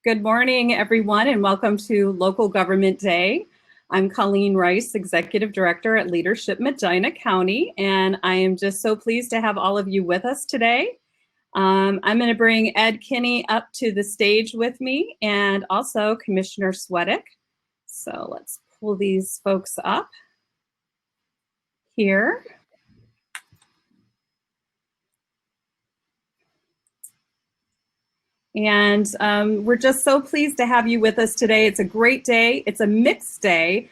Good morning, everyone, and welcome to Local Government Day. I'm Colleen Rice, Executive Director at Leadership Medina County, and I am just so pleased to have all of you with us today. I'm going to bring Ed Kinney up to the stage with me and also Commissioner Swedick. So let's pull these folks up here. And we're just so pleased to have you with us today. It's a great day. It's a mixed day.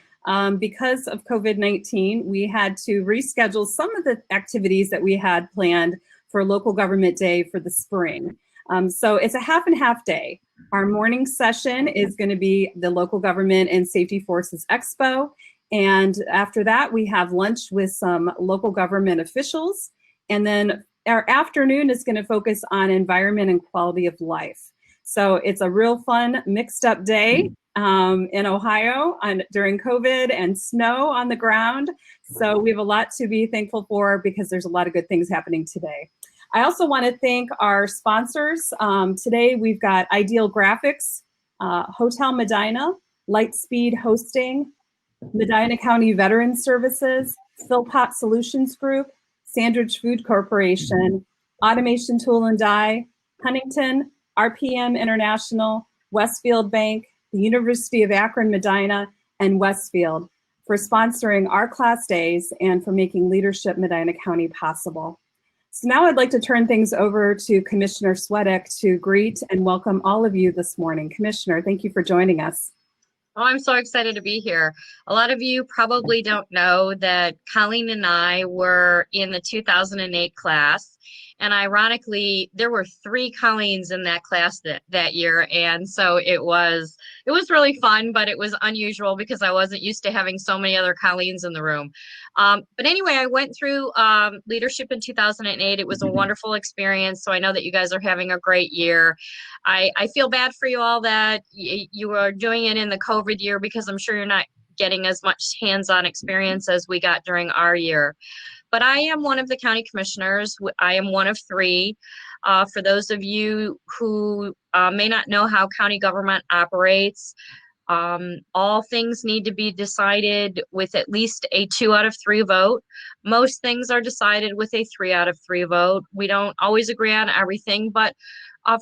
Because of COVID-19, we had to reschedule some of the activities that we had planned for Local Government Day for the spring. So it's a half and half day. Our morning session is going to be the Local Government and Safety Forces Expo. And after that, we have lunch with some local government officials. And then our afternoon is going to focus on environment and quality of life. So it's a real fun mixed up day in Ohio during COVID and snow on the ground. So we have a lot to be thankful for because there's a lot of good things happening today. I also want to thank our sponsors. Today we've got Ideal Graphics, Hotel Medina, Lightspeed Hosting, Medina County Veterans Services, Philpott Solutions Group, Sandridge Food Corporation, Automation Tool and Die, Huntington, RPM International, Westfield Bank, the University of Akron Medina, and Westfield for sponsoring our class days and for making Leadership Medina County possible. So now I'd like to turn things over to Commissioner Swedick to greet and welcome all of you this morning. Commissioner, thank you for joining us. Oh, I'm so excited to be here. A lot of you probably don't know that Colleen and I were in the 2008 class. And ironically, there were 3 Colleens in that class that year. And so it was really fun, but it was unusual because I wasn't used to having so many other Colleens in the room. But anyway, I went through leadership in 2008. It was a wonderful experience. So I know that you guys are having a great year. I feel bad for you all that you are doing it in the COVID year because I'm sure you're not getting as much hands-on experience as we got during our year. But I am one of the county commissioners. I am one of 3. For those of you who may not know how county government operates, all things need to be decided with at least a 2 out of 3 vote. Most things are decided with a 3 out of 3 vote. We don't always agree on everything, but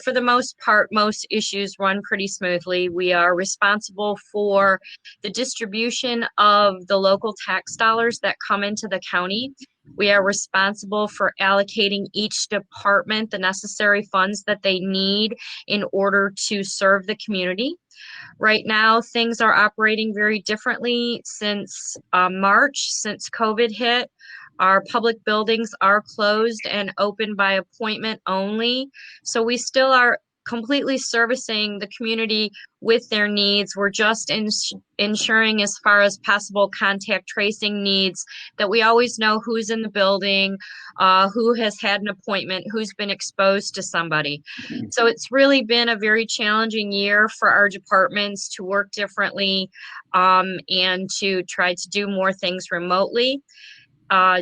for the most part, most issues run pretty smoothly. We are responsible for the distribution of the local tax dollars that come into the county. We are responsible for allocating each department the necessary funds that they need in order to serve the community. Right now, things are operating very differently since March, since COVID hit. Our public buildings are closed and open by appointment only. So we still are completely servicing the community with their needs. We're just ensuring as far as possible contact tracing needs that we always know who's in the building, who has had an appointment, who's been exposed to somebody. So it's really been a very challenging year for our departments to work differently and to try to do more things remotely.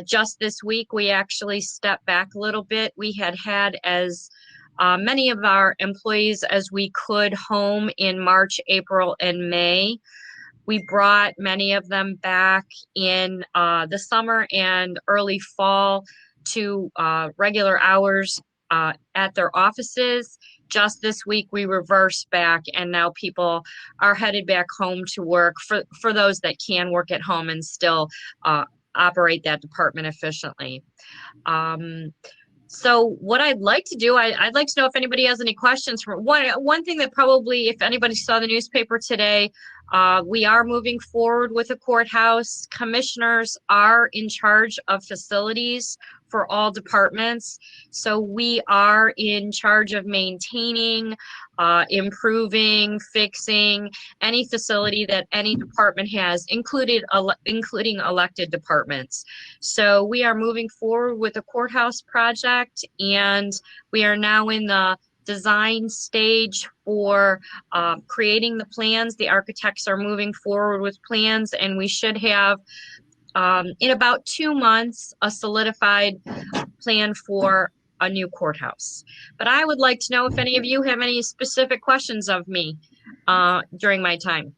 Just this week, we actually stepped back a little bit. We had as many of our employees as we could home in March, April, and May. We brought many of them back in the summer and early fall to regular hours at their offices. Just this week, we reversed back, and now people are headed back home to work for those that can work at home and still operate that department efficiently. So what I'd like to do, I'd like to know if anybody has any questions. For one thing that probably, if anybody saw the newspaper today, we are moving forward with a courthouse. Commissioners are in charge of facilities for all departments. So we are in charge of maintaining, improving, fixing any facility that any department has, including elected departments. So we are moving forward with the courthouse project, and we are now in the design stage for creating the plans. The architects are moving forward with plans, and we should have in about 2 months a solidified plan for a new courthouse. But I would like to know if any of you have any specific questions of me during my time.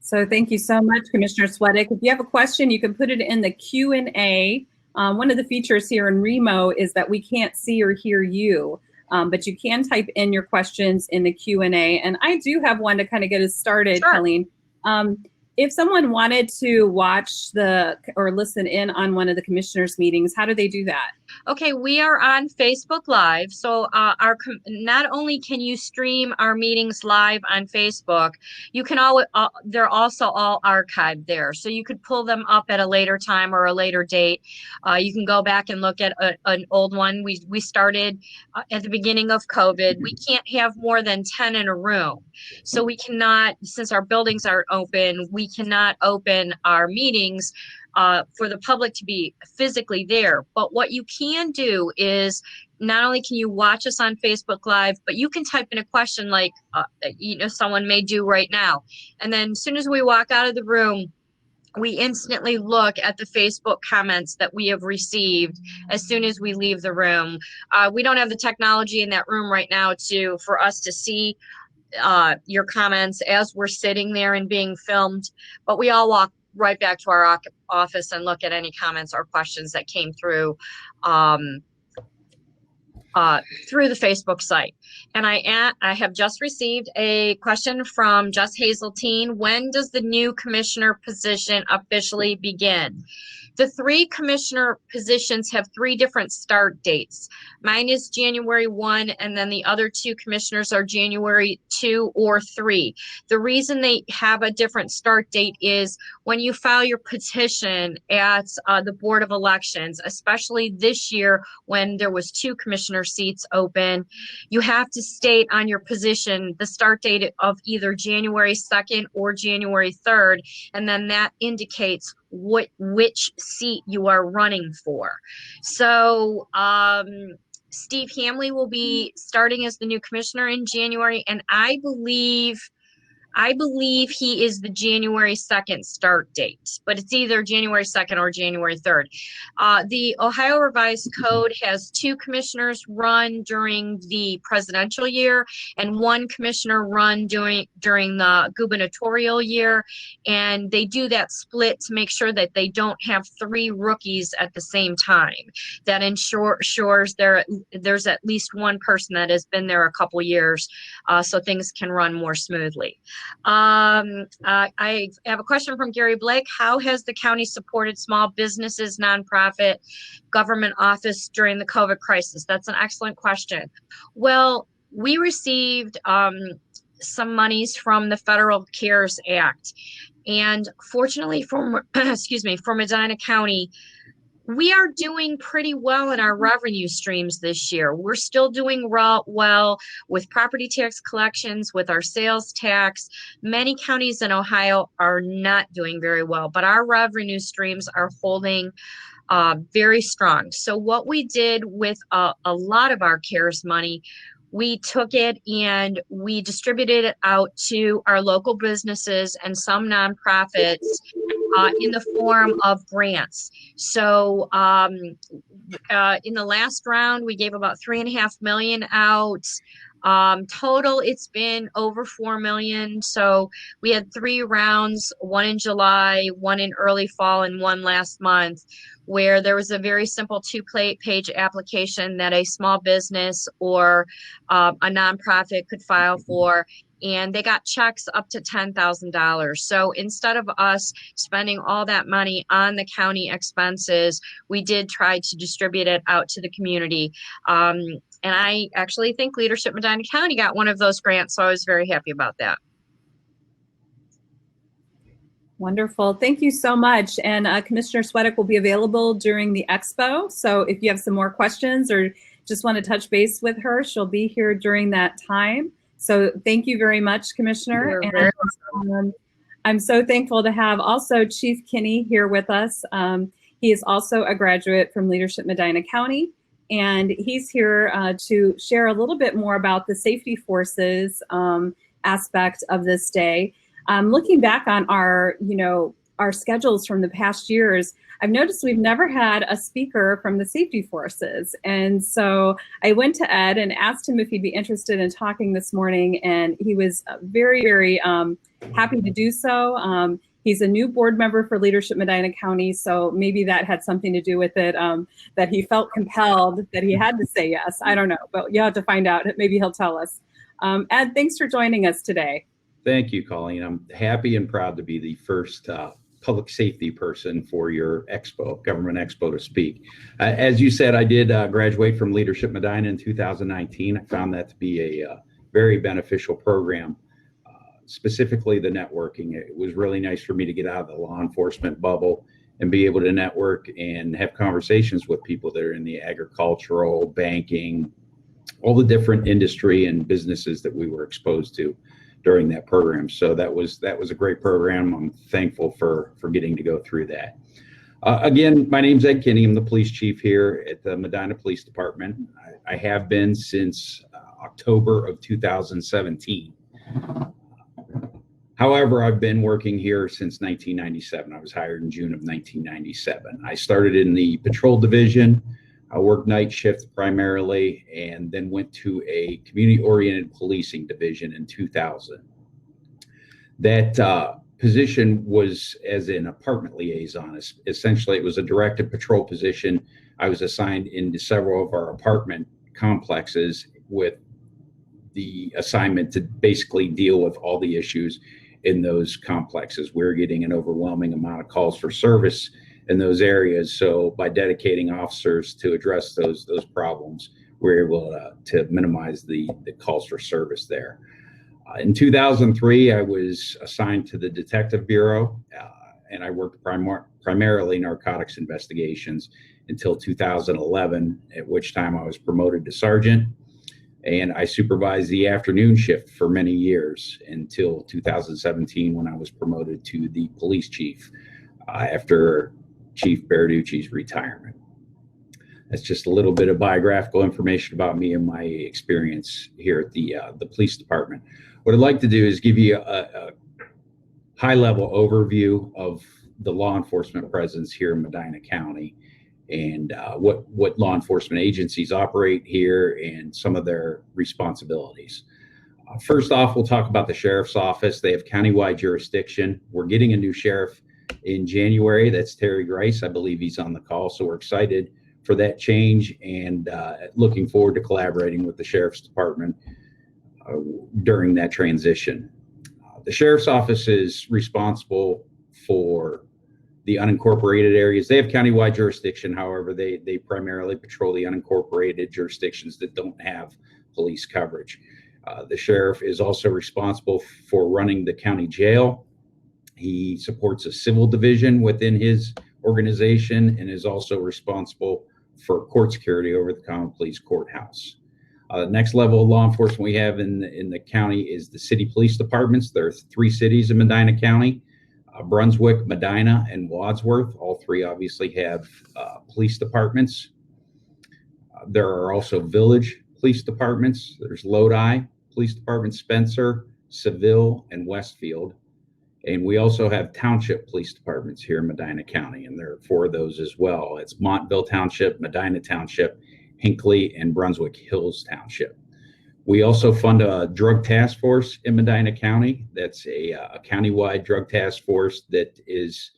So thank you so much, Commissioner Swedick. If you have a question, you can put it in the Q&A. One of the features here in Remo is that we can't see or hear you, but you can type in your questions in the Q&A. And I do have one to kind of get us started, Sure. Colleen. If someone wanted to watch or listen in on one of the commissioners' meetings, how do they do that? Okay, we are on Facebook Live. So not only can you stream our meetings live on Facebook, you can they're also all archived there. So you could pull them up at a later time or a later date. You can go back and look at an old one. We started at the beginning of COVID. We can't have more than 10 in a room. So we cannot, since our buildings aren't open, we cannot open our meetings for the public to be physically there. But what you can do is not only can you watch us on Facebook Live, but you can type in a question like, someone may do right now. And then as soon as we walk out of the room, we instantly look at the Facebook comments that we have received as soon as we leave the room. We don't have the technology in that room right now for us to see your comments as we're sitting there and being filmed, but we all walk right back to our office and look at any comments or questions that came through through the Facebook site. And I have just received a question from Jess Hazeltine. When does the new commissioner position officially begin? The 3 commissioner positions have 3 different start dates. Mine is January 1, and then the other 2 commissioners are January 2 or 3. The reason they have a different start date is when you file your petition at the Board of Elections, especially this year when there was 2 commissioner seats open, you have to state on your position the start date of either January 2nd or January 3rd, and then that indicates which seat you are running for. So Steve Hamley will be starting as the new commissioner in January, and I believe he is the January 2nd start date, but it's either January 2nd or January 3rd. The Ohio Revised Code has 2 commissioners run during the presidential year and 1 commissioner run during the gubernatorial year. And they do that split to make sure that they don't have 3 rookies at the same time. That ensures there's at least 1 person that has been there a couple years, so things can run more smoothly. I have a question from Gary Blake. How has the county supported small businesses, nonprofit, government office during the COVID crisis? That's an excellent question. Well, we received some monies from the Federal CARES Act. And fortunately for Medina County, we are doing pretty well in our revenue streams this year. We're still doing well with property tax collections, with our sales tax. Many counties in Ohio are not doing very well, but our revenue streams are holding very strong. So what we did with a lot of our CARES money, we took it and we distributed it out to our local businesses and some nonprofits in the form of grants. So in the last round, we gave about $3.5 million out. Total, it's been over $4 million. So we had 3 rounds, 1 in July, 1 in early fall, and 1 last month, where there was a very simple 2-page application that a small business or a nonprofit could file for, and they got checks up to $10,000. So instead of us spending all that money on the county expenses, we did try to distribute it out to the community. And I actually think Leadership Medina County got one of those grants, so I was very happy about that. Wonderful. Thank you so much. And Commissioner Swedick will be available during the expo. So if you have some more questions or just want to touch base with her, she'll be here during that time. So thank you very much, Commissioner. And I'm so thankful to have also Chief Kinney here with us. He is also a graduate from Leadership Medina County, and he's here to share a little bit more about the safety forces aspect of this day. Looking back on our schedules from the past years, I've noticed we've never had a speaker from the safety forces. And so I went to Ed and asked him if he'd be interested in talking this morning, and he was very, very happy to do so. He's a new board member for Leadership Medina County, so maybe that had something to do with it, that he felt compelled that he had to say yes. I don't know, but you'll have to find out. Maybe he'll tell us. Ed, thanks for joining us today. Thank you, Colleen. I'm happy and proud to be the first public safety person for your expo, government expo, to speak. As you said, I did graduate from Leadership Medina in 2019. I found that to be a very beneficial program. Specifically the networking. It was really nice for me to get out of the law enforcement bubble and be able to network and have conversations with people that are in the agricultural, banking, all the different industry and businesses that we were exposed to during that program. So that was a great program. I'm thankful for getting to go through that. Again, my name's Ed Kinney. I'm the police chief here at the Medina Police Department. I have been since October of 2017. However, I've been working here since 1997. I was hired in June of 1997. I started in the patrol division. I worked night shifts primarily, and then went to a community-oriented policing division in 2000. That position was as an apartment liaison. Essentially, it was a directed patrol position. I was assigned into several of our apartment complexes with the assignment to basically deal with all the issues in those complexes. We're getting an overwhelming amount of calls for service in those areas. So by dedicating officers to address those problems, we're able to minimize the calls for service there. In 2003, I was assigned to the Detective Bureau, and I worked primarily narcotics investigations until 2011, at which time I was promoted to sergeant. And I supervised the afternoon shift for many years until 2017, when I was promoted to the police chief after Chief Berarducci's retirement. That's just a little bit of biographical information about me and my experience here at the police department. What I'd like to do is give you a high-level overview of the law enforcement presence here in Medina County, and what law enforcement agencies operate here and some of their responsibilities. First off, we'll talk about the sheriff's office. They have countywide jurisdiction. We're getting a new sheriff in January. That's Terry Grice. I believe he's on the call. So we're excited for that change, and looking forward to collaborating with the sheriff's department during that transition. The sheriff's office is responsible for the unincorporated areas. They have countywide jurisdiction. However, they primarily patrol the unincorporated jurisdictions that don't have police coverage. The sheriff is also responsible for running the county jail. He supports a civil division within his organization and is also responsible for court security over the Common Pleas Courthouse. Next level of law enforcement we have in the county is the city police departments. There are 3 cities in Medina County. Brunswick, Medina, and Wadsworth. All 3 obviously have police departments. There are also village police departments. There's Lodi Police Department, Spencer, Seville, and Westfield. And we also have township police departments here in Medina County, and there are 4 of those as well. It's Montville Township, Medina Township, Hinckley, and Brunswick Hills Township. We also fund a drug task force in Medina County. That's a countywide drug task force that is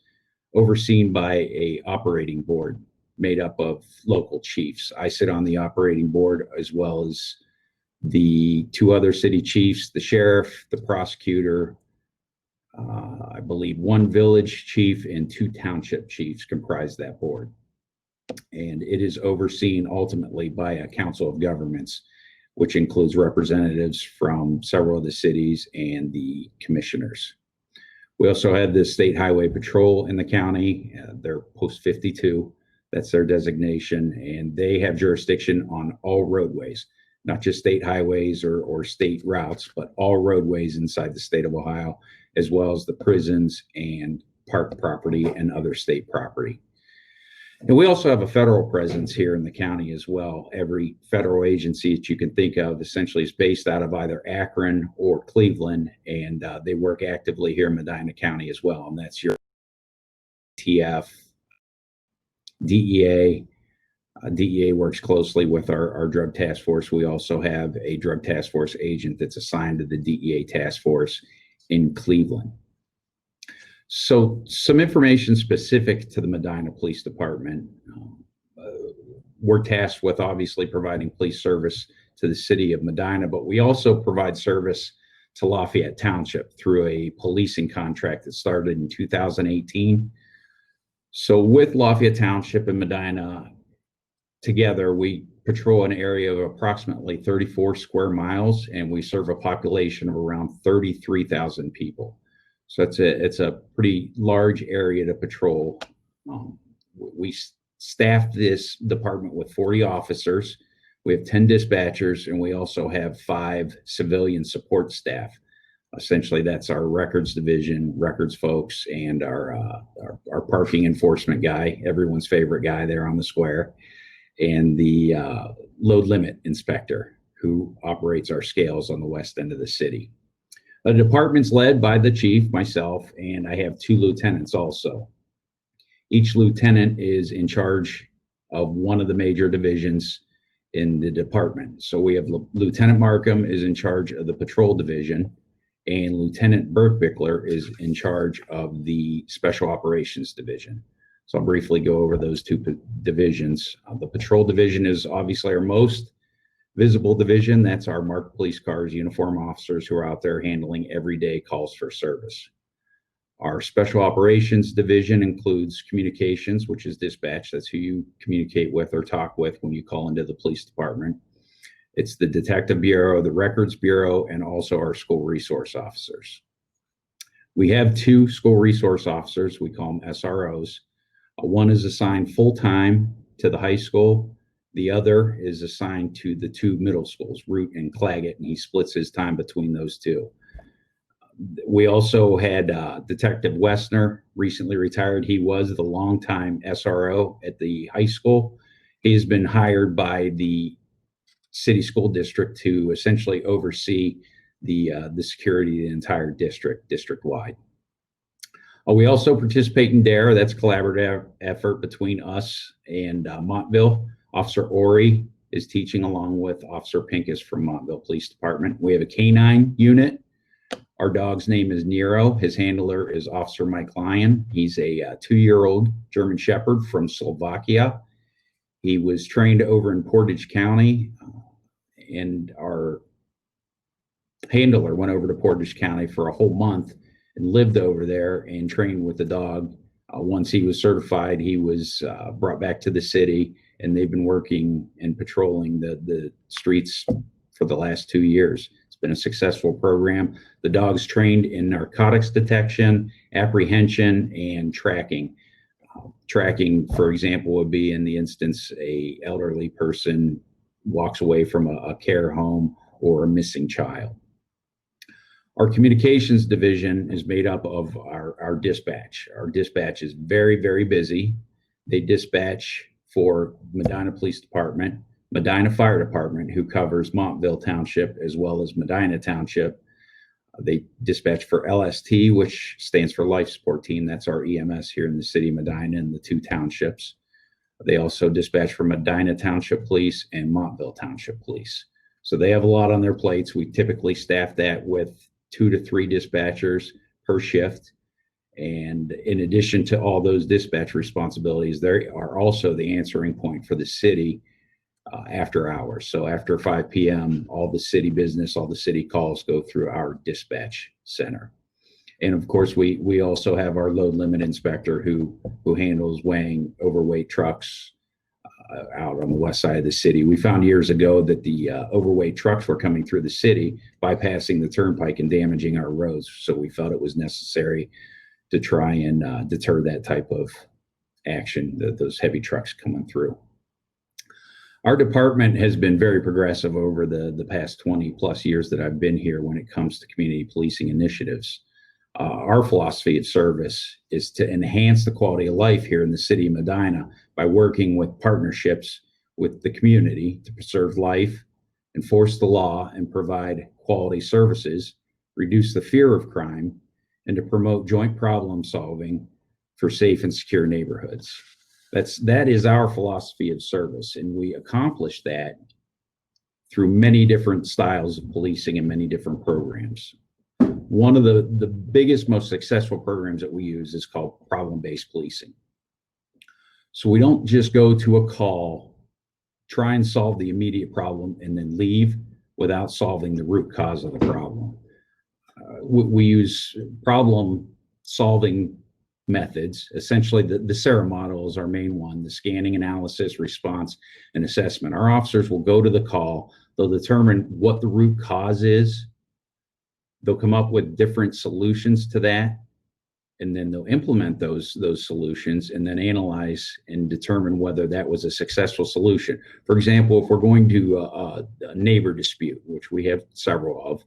overseen by a operating board made up of local chiefs. I sit on the operating board, as well as the 2 other city chiefs, the sheriff, the prosecutor, I believe 1 village chief and 2 township chiefs comprise that board. And it is overseen ultimately by a council of governments, which includes representatives from several of the cities and the commissioners. We also have the State Highway Patrol in the county. They're Post 52. That's their designation, and they have jurisdiction on all roadways, not just state highways or state routes, but all roadways inside the state of Ohio, as well as the prisons and park property and other state property. And we also have a federal presence here in the county as well. Every federal agency that you can think of essentially is based out of either Akron or Cleveland, and they work actively here in Medina County as well. And that's your TF, DEA. DEA works closely with our drug task force. We also have a drug task force agent that's assigned to the DEA task force in Cleveland. So some information specific to the Medina Police Department. We're tasked with obviously providing police service to the city of Medina, but we also provide service to Lafayette Township through a policing contract that started in 2018. So with Lafayette Township and Medina together, we patrol an area of approximately 34 square miles, and we serve a population of around 33,000 people. So it's a pretty large area to patrol. We staff this department with 40 officers. We have 10 dispatchers, and we also have 5 civilian support staff. Essentially, that's our records division, records folks, and our parking enforcement guy, everyone's favorite guy there on the square, and the load limit inspector who operates our scales on the west end of the city. The department's led by the chief, myself, and I have 2 lieutenants also. Each lieutenant is in charge of one of the major divisions in the department. So we have Lieutenant Markham is in charge of the patrol division, and Lieutenant Bickler is in charge of the special operations division. So I'll briefly go over those 2 divisions. The patrol division is obviously our most visible division. That's our marked police cars, uniform officers who are out there handling everyday calls for service. Our special operations division includes communications, which is dispatch. That's who you communicate with or talk with when you call into the police department. It's the detective bureau, the records bureau, and also our school resource officers. We have 2 school resource officers. We call them SROs. One is assigned full-time to the high school. The other is assigned to the 2 middle schools, Root and Claggett, and he splits his time between those 2. We also had Detective Westner, recently retired. He was the longtime SRO at the high school. He has been hired by the city school district to essentially oversee the security of the entire district-wide. We also participate in DARE. That's a collaborative effort between us and Montville. Officer Ori is teaching along with Officer Pincus from Montville Police Department. We have a canine unit. Our dog's name is Nero. His handler is Officer Mike Lyon. He's a 2-year-old German Shepherd from Slovakia. He was trained over in Portage County, and our handler went over to Portage County for a whole month and lived over there and trained with the dog. Once he was certified, he was brought back to the city, and they've been working and patrolling the streets for the last 2 years. It's been a successful program. The dog's trained in narcotics detection, apprehension, and tracking. Tracking, for example, would be in the instance a elderly person walks away from a care home or a missing child. Our communications division is made up of our dispatch. Our dispatch is very, very busy. They dispatch for Medina Police Department, Medina Fire Department, who covers Montville Township as well as Medina Township. They dispatch for LST, which stands for Life Support Team. That's our EMS here in the city of Medina and the 2 townships. They also dispatch for Medina Township Police and Montville Township Police. So they have a lot on their plates. We typically staff that with 2 to 3 dispatchers per shift. And in addition to all those dispatch responsibilities, they are also the answering point for the city after hours. So after 5 p.m., all the city business, all the city calls go through our dispatch center. And of course, we also have our load limit inspector who handles weighing overweight trucks out on the west side of the city. We found years ago that the overweight trucks were coming through the city, bypassing the turnpike and damaging our roads. So we felt it was necessary to try and deter that type of action, those heavy trucks coming through. Our department has been very progressive over the past 20 plus years that I've been here when it comes to community policing initiatives. Our philosophy of service is to enhance the quality of life here in the city of Medina by working with partnerships with the community to preserve life, enforce the law, and provide quality services, reduce the fear of crime, and to promote joint problem solving for safe and secure neighborhoods. That is our philosophy of service, and we accomplish that through many different styles of policing and many different programs. One of the biggest, most successful programs that we use is called problem-based policing. So we don't just go to a call, try and solve the immediate problem, and then leave without solving the root cause of the problem. We use problem-solving methods. Essentially, the SARA model is our main one: the scanning, analysis, response, and assessment. Our officers will go to the call. They'll determine what the root cause is. They'll come up with different solutions to that, and then they'll implement those solutions and then analyze and determine whether that was a successful solution. For example, if we're going to a neighbor dispute, which we have several of,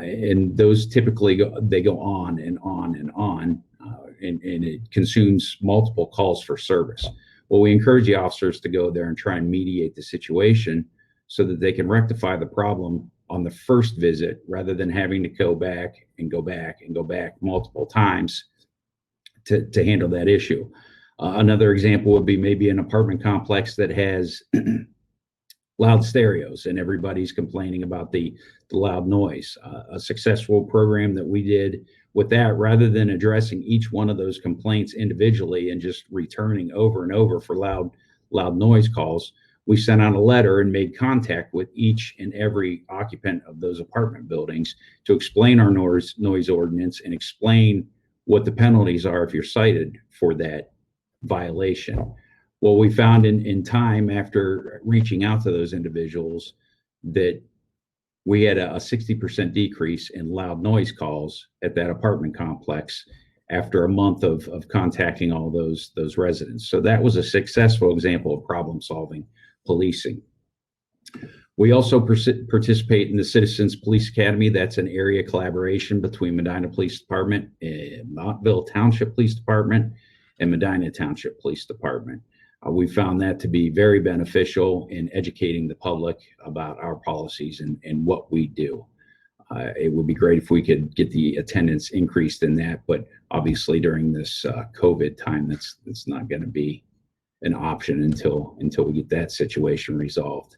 and those typically go on and on and on, and it consumes multiple calls for service. Well, we encourage the officers to go there and try and mediate the situation so that they can rectify the problem on the first visit, rather than having to go back and go back and go back multiple times to handle that issue. Another example would be maybe an apartment complex that has loud stereos and everybody's complaining about the loud noise. A successful program that we did with that, rather than addressing each one of those complaints individually and just returning over and over for loud noise calls, we sent out a letter and made contact with each and every occupant of those apartment buildings to explain our noise ordinance and explain what the penalties are if you're cited for that violation. Well, we found in time, after reaching out to those individuals, that we had a 60% decrease in loud noise calls at that apartment complex after a month of contacting all those residents. So that was a successful example of problem-solving policing. We also participate in the Citizens Police Academy. That's an area collaboration between Medina Police Department, Montville Township Police Department, and Medina Township Police Department. We found that to be very beneficial in educating the public about our policies and what we do. It would be great if we could get the attendance increased in that, but obviously during this COVID time, that's not going to be an option until we get that situation resolved.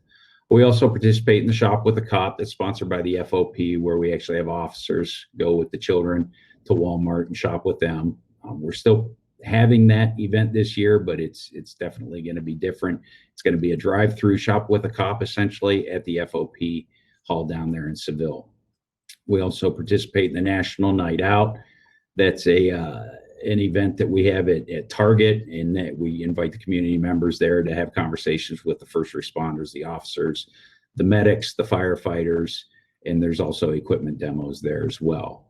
We also participate in the Shop with a Cop that's sponsored by the FOP, where we actually have officers go with the children to Walmart and shop with them. We're still having that event this year, but it's definitely going to be different. It's going to be a drive-through Shop with a Cop, essentially, at the FOP hall down there in Seville. We also participate in the National Night Out. That's an event that we have at Target, and that we invite the community members there to have conversations with the first responders, the officers, the medics, the firefighters, and there's also equipment demos there as well.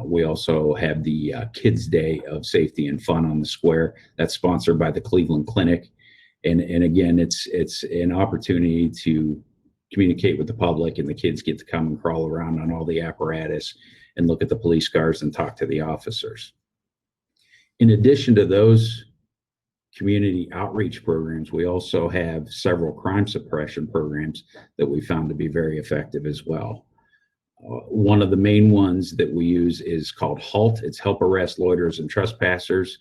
We also have the Kids Day of Safety and Fun on the Square. That's sponsored by the Cleveland Clinic. And again, it's an opportunity to communicate with the public, and the kids get to come and crawl around on all the apparatus and look at the police cars and talk to the officers. In addition to those community outreach programs, we also have several crime suppression programs that we found to be very effective as well. One of the main ones that we use is called HALT. It's Help Arrest Loiterers and Trespassers.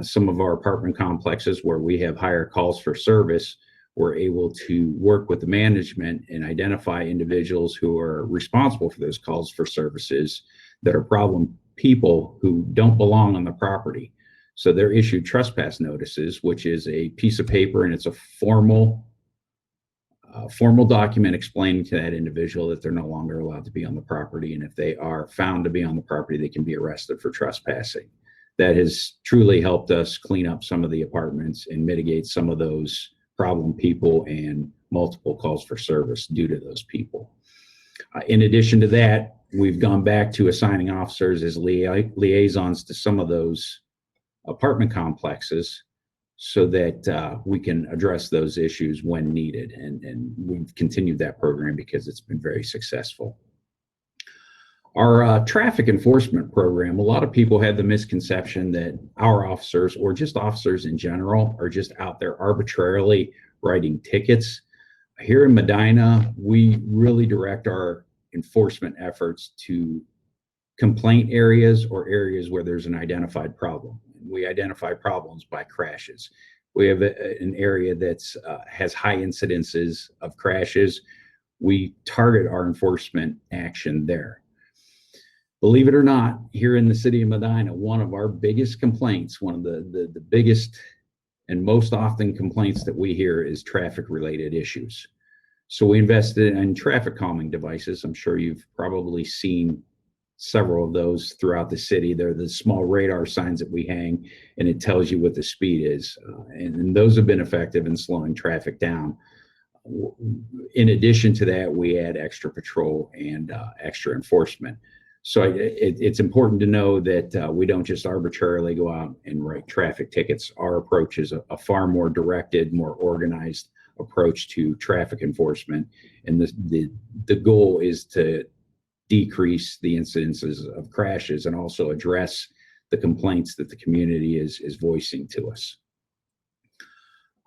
Some of our apartment complexes where we have higher calls for service, we're able to work with the management and identify individuals who are responsible for those calls for services that are problem people who don't belong on the property. So they're issued trespass notices, which is a piece of paper, and it's a formal document explaining to that individual that they're no longer allowed to be on the property. And if they are found to be on the property, they can be arrested for trespassing. That has truly helped us clean up some of the apartments and mitigate some of those problem people and multiple calls for service due to those people. In addition to that, we've gone back to assigning officers as liaisons to some of those apartment complexes so that we can address those issues when needed. And we've continued that program because it's been very successful. Our traffic enforcement program, a lot of people have the misconception that our officers, or just officers in general, are just out there arbitrarily writing tickets. Here in Medina, we really direct our enforcement efforts to complaint areas or areas where there's an identified problem. We identify problems by crashes, we have an area that's has high incidences of crashes. We target our enforcement action there. Believe it or not, here in the city of Medina, one of our biggest complaints, one of the biggest and most often complaints that we hear is traffic related issues. So we invested in traffic calming devices. I'm sure you've probably seen several of those throughout the city. They're the small radar signs that we hang, and it tells you what the speed is. And those have been effective in slowing traffic down. In addition to that, we add extra patrol and extra enforcement. So it's important to know that we don't just arbitrarily go out and write traffic tickets. Our approach is a far more directed, more organized approach to traffic enforcement. And the goal is to decrease the incidences of crashes and also address the complaints that the community is voicing to us.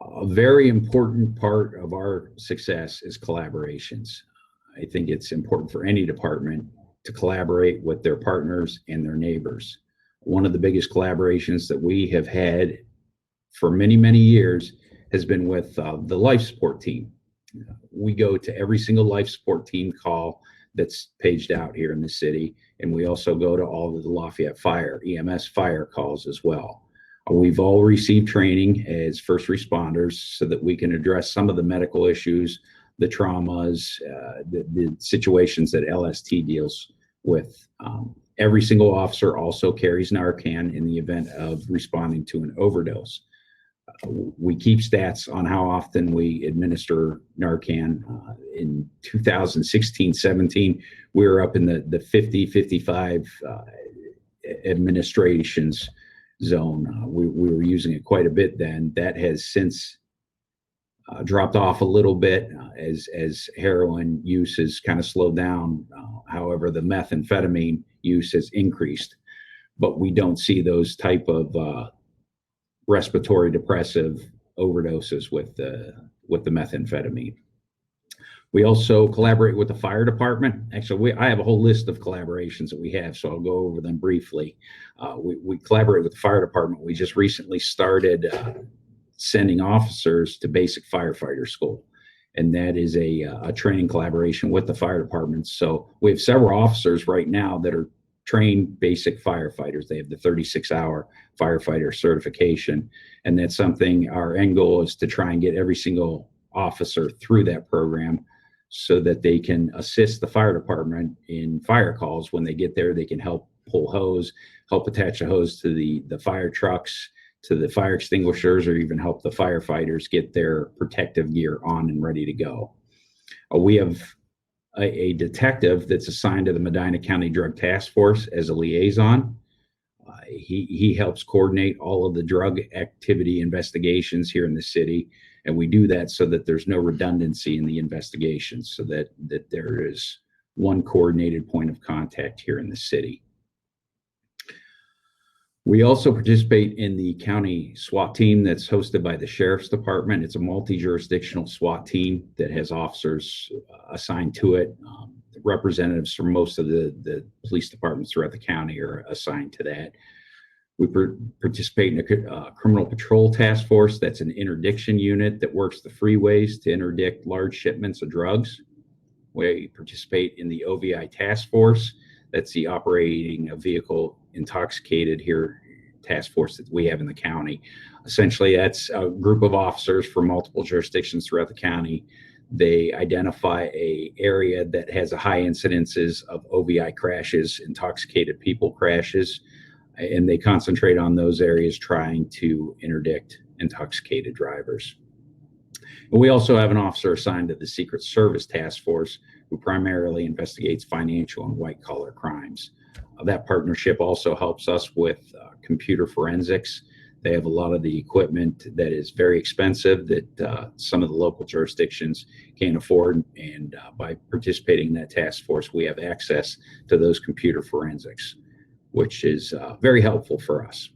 A very important part of our success is collaborations. I think it's important for any department to collaborate with their partners and their neighbors. One of the biggest collaborations that we have had for many, many years has been with the life support team. We go to every single life support team call that's paged out here in the city, and we also go to all of the Lafayette Fire, EMS fire calls as well. We've all received training as first responders so that we can address some of the medical issues, the traumas, the situations that LST deals with. Every single officer also carries Narcan in the event of responding to an overdose. We keep stats on how often we administer Narcan. In 2016-17, we were up in the 50, 55 administrations zone. We were using it quite a bit then. That has since dropped off a little bit as heroin use has kind of slowed down. However, the methamphetamine use has increased, but we don't see those type of respiratory depressive overdoses with the methamphetamine. We also collaborate with the fire department. Actually, I have a whole list of collaborations that we have, so I'll go over them briefly. We collaborate with the fire department. We just recently started sending officers to basic firefighter school, and that is a training collaboration with the fire department. So we have several officers right now that are trained basic firefighters. They have the 36-hour firefighter certification, and that's something our end goal is to try and get every single officer through that program so that they can assist the fire department in fire calls. When they get there, they can help pull hose, help attach a hose to the fire trucks, to the fire extinguishers, or even help the firefighters get their protective gear on and ready to go. We have a detective that's assigned to the Medina County Drug Task Force as a liaison. He helps coordinate all of the drug activity investigations here in the city, and we do that so that there's no redundancy in the investigations, so that there is one coordinated point of contact here in the city. We also participate in the county SWAT team that's hosted by the Sheriff's Department. It's a multi-jurisdictional SWAT team that has officers assigned to it. Representatives from most of the police departments throughout the county are assigned to that. We participate in a criminal patrol task force. That's an interdiction unit that works the freeways to interdict large shipments of drugs. We participate in the OVI task force. That's the operating a vehicle intoxicated here task force that we have in the county. Essentially, that's a group of officers from multiple jurisdictions throughout the county. They identify a area that has a high incidences of OVI crashes, intoxicated people crashes, and they concentrate on those areas trying to interdict intoxicated drivers. And we also have an officer assigned to the Secret Service Task Force who primarily investigates financial and white-collar crimes. That partnership also helps us with computer forensics. They have a lot of the equipment that is very expensive that some of the local jurisdictions can't afford, and by participating in that task force, we have access to those computer forensics, which is very helpful for us.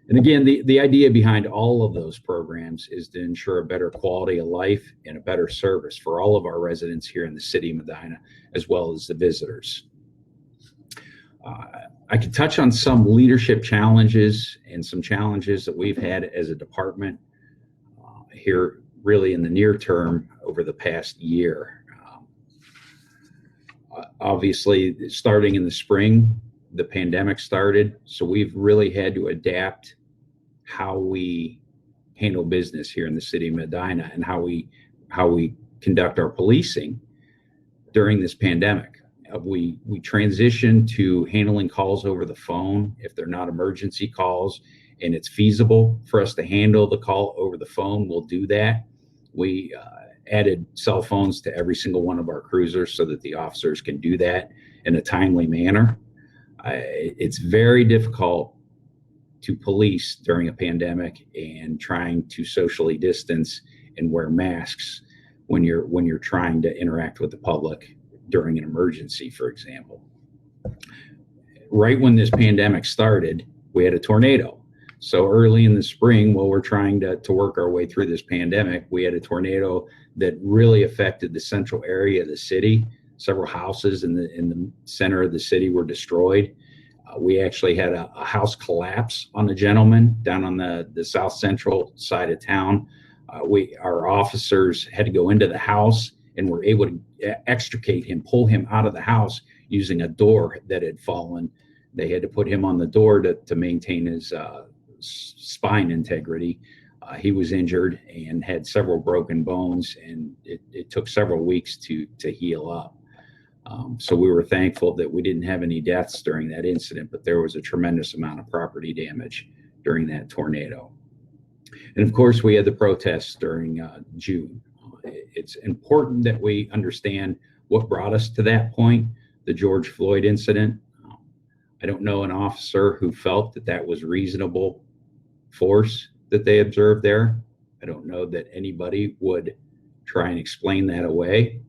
And again, the idea behind all of those programs is to ensure a better quality of life and a better service for all of our residents here in the city of Medina, as well as the visitors. I could touch on some leadership challenges and some challenges that we've had as a department. here really in the near term over the past year. Obviously, starting in the spring, the pandemic started, so we've really had to adapt how we handle business here in the city of Medina and how we conduct our policing during this pandemic. We transitioned to handling calls over the phone if they're not emergency calls and it's feasible for us to handle the call over the phone, we'll do that. We added cell phones to every single one of our cruisers so that the officers can do that in a timely manner. It's very difficult to police during a pandemic and trying to socially distance and wear masks when you're trying to interact with the public during an emergency, for example. Right when this pandemic started, we had a tornado. So early in the spring, while we're trying to work our way through this pandemic, we had a tornado that really affected the central area of the city. Several houses in the center of the city were destroyed. We actually had a house collapse on a gentleman down on the south central side of town. Our officers had to go into the house and were able to extricate him, pull him out of the house using a door that had fallen. They had to put him on the door to maintain his spine integrity. He was injured and had several broken bones, and it took several weeks to heal up. So we were thankful that we didn't have any deaths during that incident, but there was a tremendous amount of property damage during that tornado. And of course, we had the protests during June. It's important that we understand what brought us to that point, the George Floyd incident. I don't know an officer who felt that that was reasonable force that they observed there. I don't know that anybody would try and explain that away.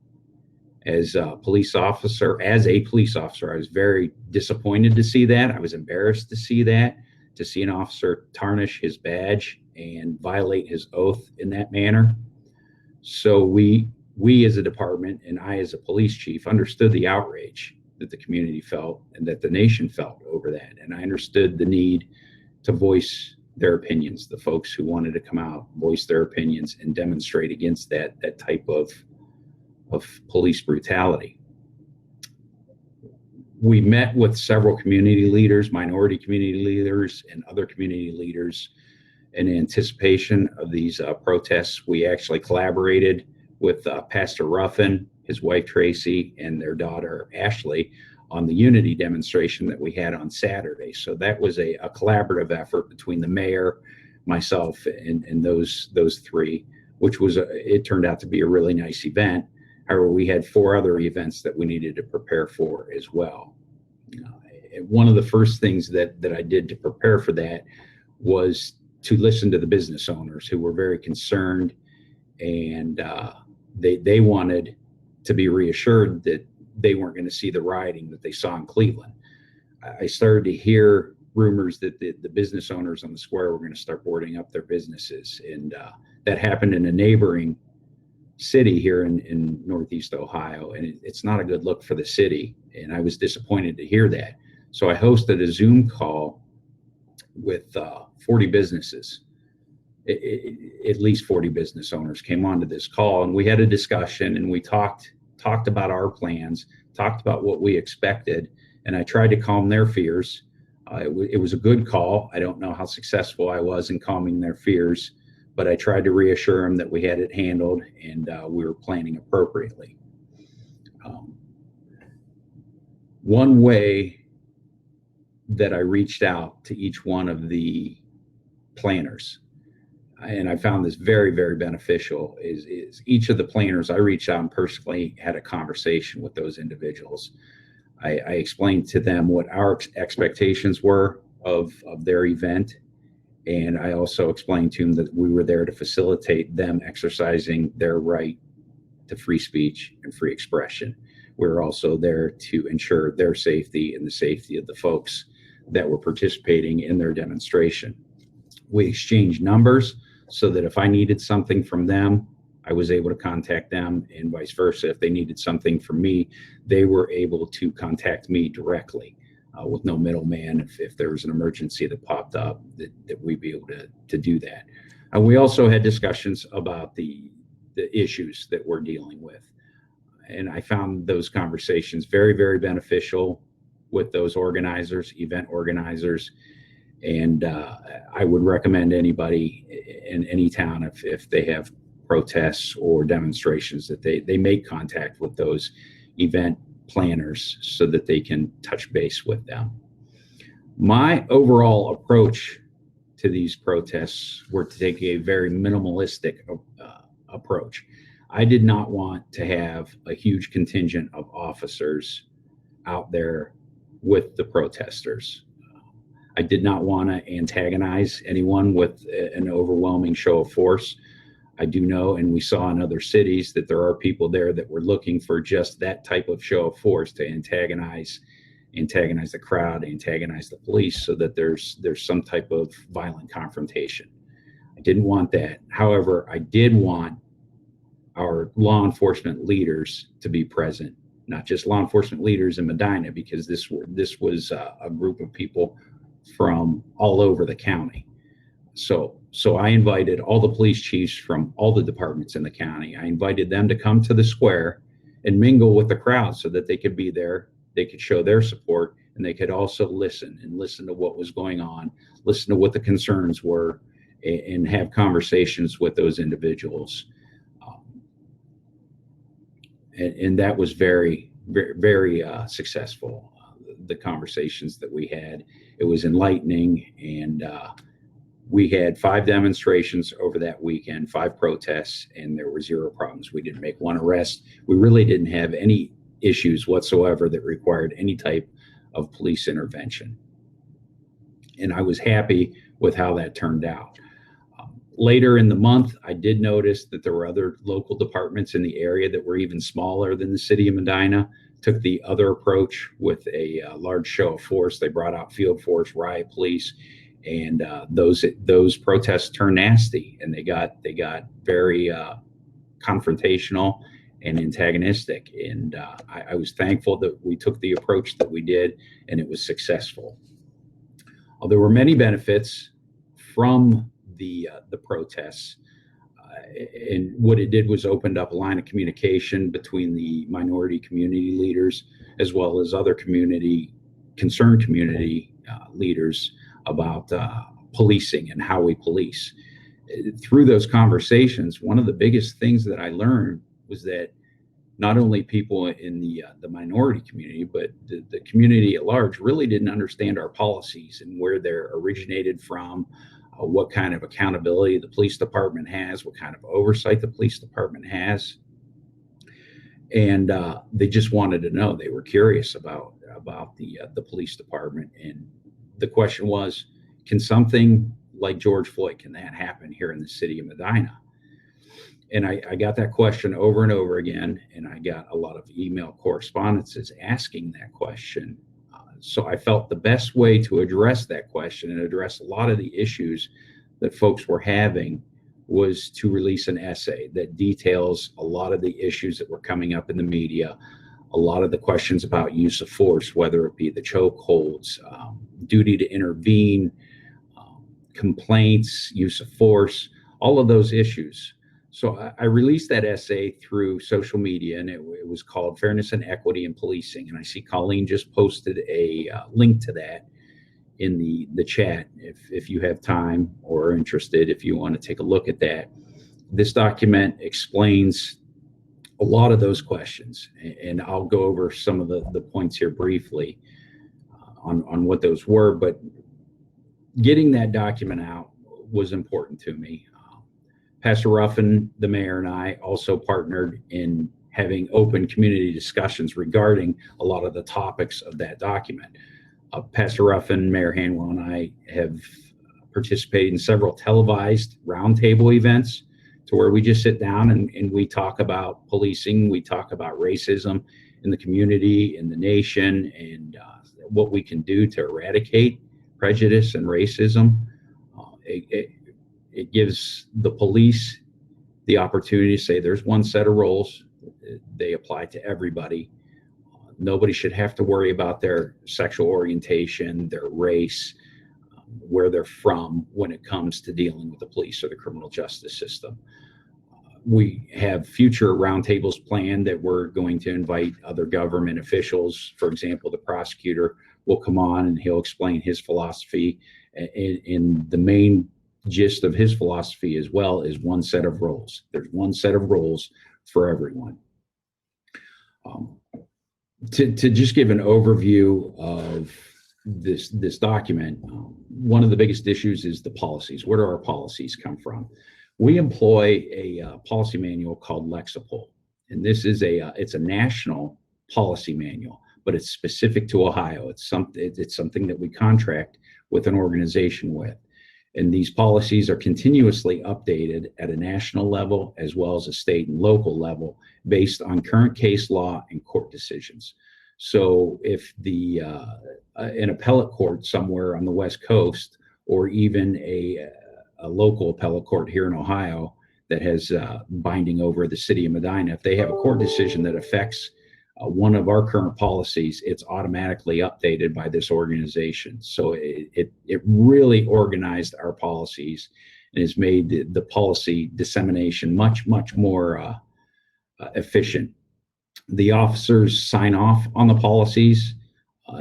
As a police officer, I was very disappointed to see that. I was embarrassed to see that, to see an officer tarnish his badge and violate his oath in that manner. So we as a department and I as a police chief understood the outrage that the community felt and that the nation felt over that. And I understood the need to voice their opinions, the folks who wanted to come out, voice their opinions and demonstrate against that type of police brutality. We met with several community leaders, minority community leaders, and other community leaders in anticipation of these protests. We actually collaborated with Pastor Ruffin, his wife Tracy, and their daughter Ashley on the unity demonstration that we had on Saturday. So that was a collaborative effort between the mayor, myself, and those three, which was it turned out to be a really nice event. However, we had 4 other events that we needed to prepare for as well. One of the first things that I did to prepare for that was to listen to the business owners who were very concerned, and they wanted to be reassured that they weren't going to see the rioting that they saw in Cleveland. I started to hear rumors that the business owners on the square were going to start boarding up their businesses, and that happened in a neighboring city here in Northeast Ohio, and it's not a good look for the city, and I was disappointed to hear that. So I hosted a Zoom call with 40 businesses. At least 40 business owners came onto this call, and we had a discussion, and we talked about our plans, talked about what we expected, and I tried to calm their fears. It was a good call. I don't know how successful I was in calming their fears, but I tried to reassure them that we had it handled and we were planning appropriately. One way that I reached out to each one of the planners, and I found this very, very beneficial, is each of the planners I reached out and personally had a conversation with those individuals. I explained to them what our expectations were of their event. And I also explained to them that we were there to facilitate them exercising their right to free speech and free expression. We were also there to ensure their safety and the safety of the folks that were participating in their demonstration. We exchanged numbers so that if I needed something from them, I was able to contact them, and vice versa. If they needed something from me, they were able to contact me directly. With no middleman, if there was an emergency that popped up, that we'd be able to do that. And we also had discussions about the issues that we're dealing with. And I found those conversations very, very beneficial with those organizers, event organizers. And I would recommend anybody in any town, if they have protests or demonstrations, that they make contact with those event planners so that they can touch base with them. My overall approach to these protests were to take a very minimalistic approach. I did not want to have a huge contingent of officers out there with the protesters. I did not want to antagonize anyone with an overwhelming show of force. I do know, and we saw in other cities, that there are people there that were looking for just that type of show of force to antagonize the crowd, antagonize the police, so that there's some type of violent confrontation. I didn't want that. However, I did want our law enforcement leaders to be present, not just law enforcement leaders in Medina, because this was a group of people from all over the county. So I invited all the police chiefs from all the departments in the county. I invited them to come to the square and mingle with the crowd so that they could be there, they could show their support, and they could also listen to what was going on, listen to what the concerns were, and have conversations with those individuals. And that was very, very, very successful. The conversations that we had, it was enlightening, and we had 5 demonstrations over that weekend, 5 protests, and there were 0 problems. We didn't make 1 arrest. We really didn't have any issues whatsoever that required any type of police intervention. And I was happy with how that turned out. Later in the month, I did notice that there were other local departments in the area that were even smaller than the city of Medina, took the other approach with a large show of force. They brought out field force, riot police, and those protests turned nasty, and they got very confrontational and antagonistic. And I was thankful that we took the approach that we did, and it was successful. There were many benefits from the protests, and what it did was opened up a line of communication between the minority community leaders as well as other concerned community leaders about policing and how we police. Through those conversations, one of the biggest things that I learned was that not only people in the minority community, but the community at large really didn't understand our policies and where they're originated from, what kind of accountability the police department has, what kind of oversight the police department has. And they just wanted to know. They were curious about the police department. And the question was, can something like George Floyd, can that happen here in the city of Medina? And I got that question over and over again, and I got a lot of email correspondences asking that question. So I felt the best way to address that question and address a lot of the issues that folks were having was to release an essay that details a lot of the issues that were coming up in the media, a lot of the questions about use of force, whether it be the chokeholds, duty to intervene, complaints, use of force, all of those issues. So I released that essay through social media, and it was called Fairness and Equity in Policing. And I see Colleen just posted a link to that in the chat. If you have time or are interested, if you want to take a look at that. This document explains a lot of those questions, and I'll go over some of the points here briefly on what those were. But getting that document out was important to me. Pastor Ruffin, the mayor, and I also partnered in having open community discussions regarding a lot of the topics of that document. Pastor Ruffin, Mayor Hanwell, and I have participated in several televised roundtable events to where we just sit down and we talk about policing, we talk about racism in the community, in the nation, and what we can do to eradicate prejudice and racism. It gives the police the opportunity to say there's one set of rules. They apply to everybody. Nobody should have to worry about their sexual orientation, their race, where they're from when it comes to dealing with the police or the criminal justice system. We have future roundtables planned that we're going to invite other government officials. For example, the prosecutor will come on and he'll explain his philosophy. In the main gist of his philosophy as well is one set of roles. There's one set of roles for everyone. To just give an overview of this document, one of the biggest issues is the policies. Where do our policies come from? We employ a policy manual called Lexipol, and this is it's a national policy manual, but it's specific to Ohio. It's something that we contract with an organization with, and these policies are continuously updated at a national level as well as a state and local level based on current case law and court decisions. So if an appellate court somewhere on the West Coast, or even a local appellate court here in Ohio that has binding over the city of Medina, if they have a court decision that affects one of our current policies, it's automatically updated by this organization. So it really organized our policies and has made the policy dissemination much more efficient. The officers sign off on the policies.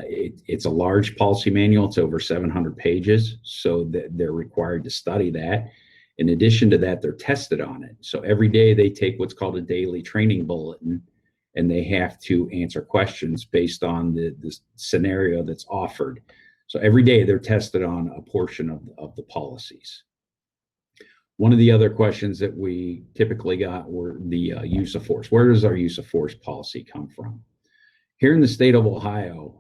It's a large policy manual. It's over 700 pages, so that they're required to study that. In addition to that, they're tested on it. So every day they take what's called a daily training bulletin, and they have to answer questions based on the scenario that's offered. So every day they're tested on a portion of the policies. One of the other questions that we typically got were the use of force. Where does our use of force policy come from? Here in the state of Ohio,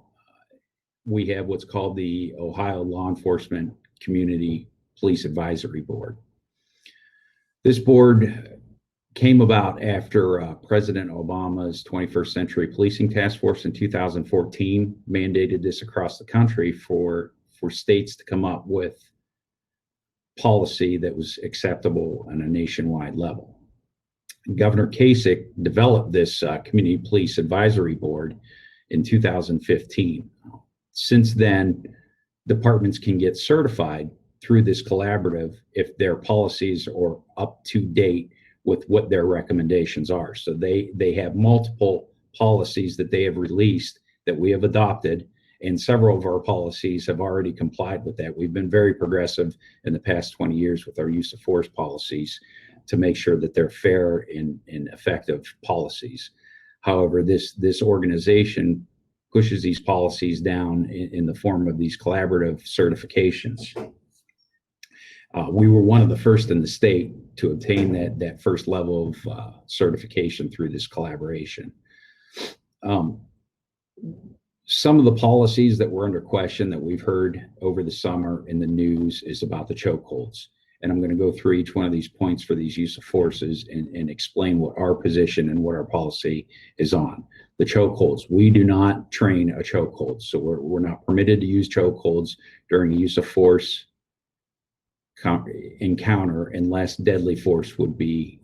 we have what's called the Ohio Law Enforcement Community Police Advisory Board. This board came about after President Obama's 21st Century Policing Task Force in 2014 mandated this across the country for states to come up with policy that was acceptable on a nationwide level. Governor Kasich developed this Community Police Advisory Board in 2015. Since then, departments can get certified through this collaborative if their policies are up to date with what their recommendations are. So they have multiple policies that they have released that we have adopted, and several of our policies have already complied with that. We've been very progressive in the past 20 years with our use of force policies to make sure that they're fair and effective policies. However, this organization pushes these policies down in the form of these collaborative certifications. We were one of the first in the state to obtain that first level of certification through this collaboration. Some of the policies that were under question that we've heard over the summer in the news is about the chokeholds. And I'm going to go through each one of these points for these use of forces and explain what our position and what our policy is on. The chokeholds, we do not train a chokehold. So we're not permitted to use chokeholds during a use of force encounter unless deadly force would be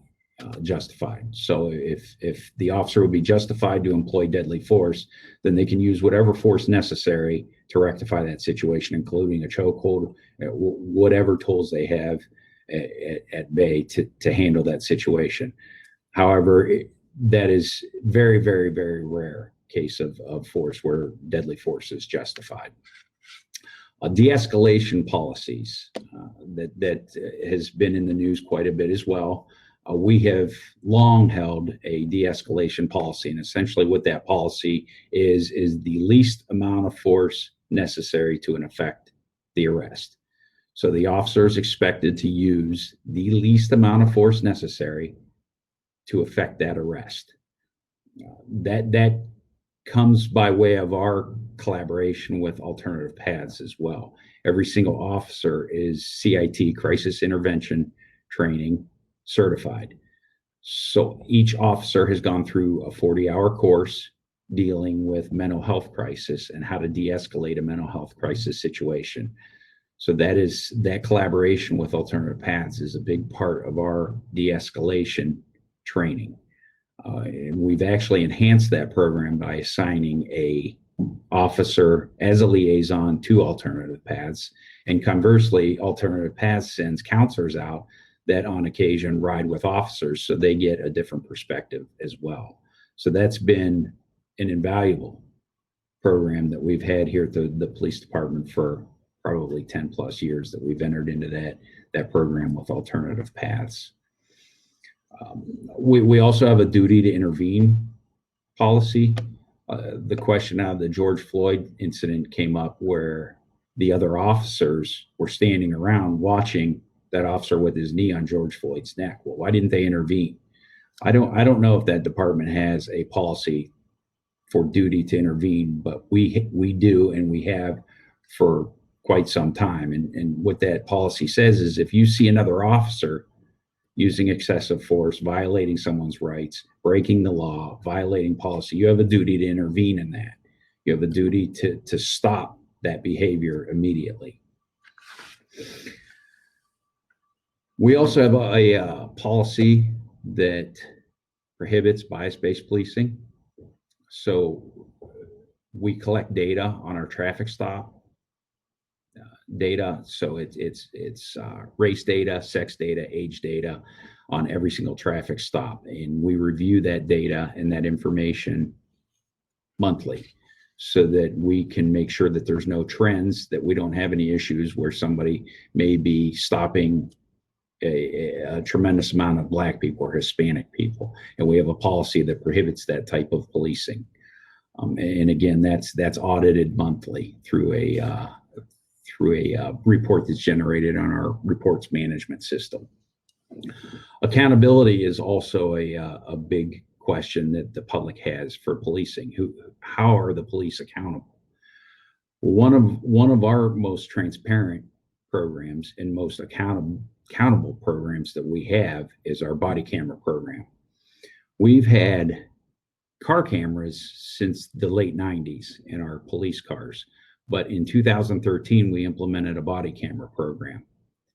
justified. So if the officer would be justified to employ deadly force, then they can use whatever force necessary to rectify that situation, including a chokehold, whatever tools they have at bay to handle that situation. However, that is very, very, very rare case of force where deadly force is justified. De-escalation policies that has been in the news quite a bit as well. We have long held a de-escalation policy, and essentially what that policy is the least amount of force necessary to effect the arrest. So the officer is expected to use the least amount of force necessary to effect that arrest. That comes by way of our collaboration with alternative paths as well. Every single officer is CIT, crisis intervention training certified. So each officer has gone through a 40-hour course dealing with mental health crisis and how to de-escalate a mental health crisis situation. So that collaboration with alternative paths is a big part of our de-escalation training. And we've actually enhanced that program by assigning a officer as a liaison to alternative paths. And conversely, alternative paths sends counselors out that on occasion ride with officers, so they get a different perspective as well. So that's been an invaluable program that we've had here at the police department for probably 10 plus years that we've entered into that program with alternative paths. We also have a duty to intervene policy. The question out of the George Floyd incident came up where the other officers were standing around watching that officer with his knee on George Floyd's neck. Well, why didn't they intervene? I don't know if that department has a policy for duty to intervene, but we do, and we have for quite some time. And what that policy says is if you see another officer using excessive force, violating someone's rights, breaking the law, violating policy, you have a duty to intervene in that. You have a duty to stop that behavior immediately. We also have a policy that prohibits bias-based policing. So we collect data on our traffic stop data. So it's race data, sex data, age data on every single traffic stop. And we review that data and that information monthly so that we can make sure that there's no trends, that we don't have any issues where somebody may be stopping a tremendous amount of Black people or Hispanic people. And we have a policy that prohibits that type of policing. And again, that's audited monthly through a report that's generated on our reports management system. Accountability is also a big question that the public has for policing. How are the police accountable? One of our most transparent programs and most accountable programs that we have is our body camera program. We've had car cameras since the late 90s in our police cars. But in 2013, we implemented a body camera program.